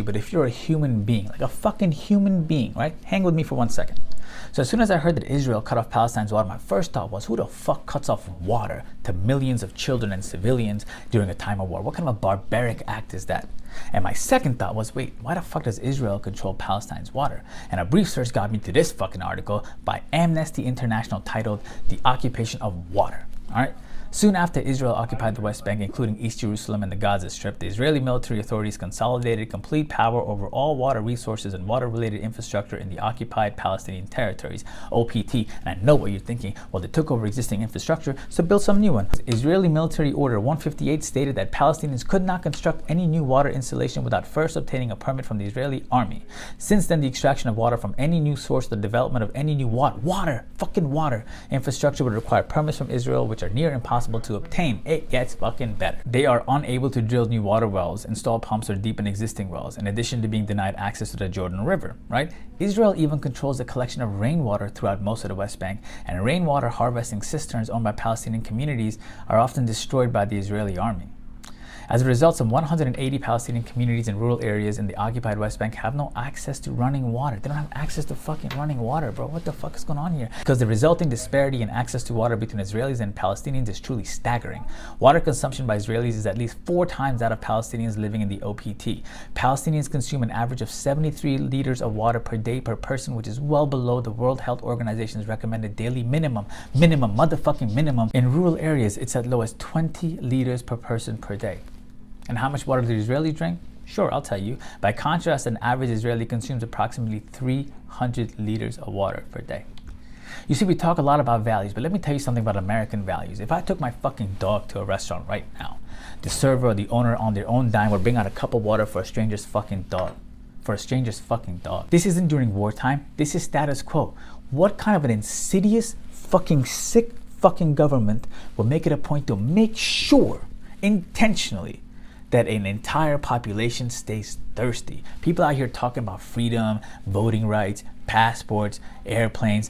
but if you're a human being, like a fucking human being, right? Hang with me for 1 second. So as soon as I heard that Israel cut off Palestine's water, my first thought was, who the fuck cuts off water to millions of children and civilians during a time of war? What kind of a barbaric act is that? And my second thought was, wait, why the fuck does Israel control Palestine's water? And a brief search got me to this fucking article by Amnesty International titled The Occupation of Water. All right. Soon after Israel occupied the West Bank, including East Jerusalem and the Gaza Strip, the Israeli military authorities consolidated complete power over all water resources and water-related infrastructure in the occupied Palestinian territories, OPT. And I know what you're thinking. Well, they took over existing infrastructure, so build some new one. Israeli Military Order 158 stated that Palestinians could not construct any new water installation without first obtaining a permit from the Israeli army. Since then, the extraction of water from any new source, the development of any new fucking water infrastructure would require permits from Israel, which are near impossible to obtain. It gets fucking better. They are unable to drill new water wells, install pumps, or deepen existing wells, in addition to being denied access to the Jordan River, right? Israel even controls the collection of rainwater throughout most of the West Bank, and rainwater harvesting cisterns owned by Palestinian communities are often destroyed by the Israeli army. As a result, some 180 Palestinian communities in rural areas in the occupied West Bank have no access to running water. They don't have access to fucking running water, bro. What the fuck is going on here? Because the resulting disparity in access to water between Israelis and Palestinians is truly staggering. Water consumption by Israelis is at least 4 times that of Palestinians living in the OPT. Palestinians consume an average of 73 liters of water per day per person, which is well below the World Health Organization's recommended daily minimum. Motherfucking minimum. In rural areas, it's as low as 20 liters per person per day. And how much water do Israelis drink? Sure, I'll tell you. By contrast, an average Israeli consumes approximately 300 liters of water per day. You see, we talk a lot about values, but let me tell you something about American values. If I took my fucking dog to a restaurant right now, the server or the owner on their own dime would bring out a cup of water for a stranger's fucking dog. This isn't during wartime. This is status quo. What kind of an insidious, fucking sick fucking government will make it a point to make sure, intentionally, that an entire population stays thirsty? People out here talking about freedom, voting rights, passports, airplanes.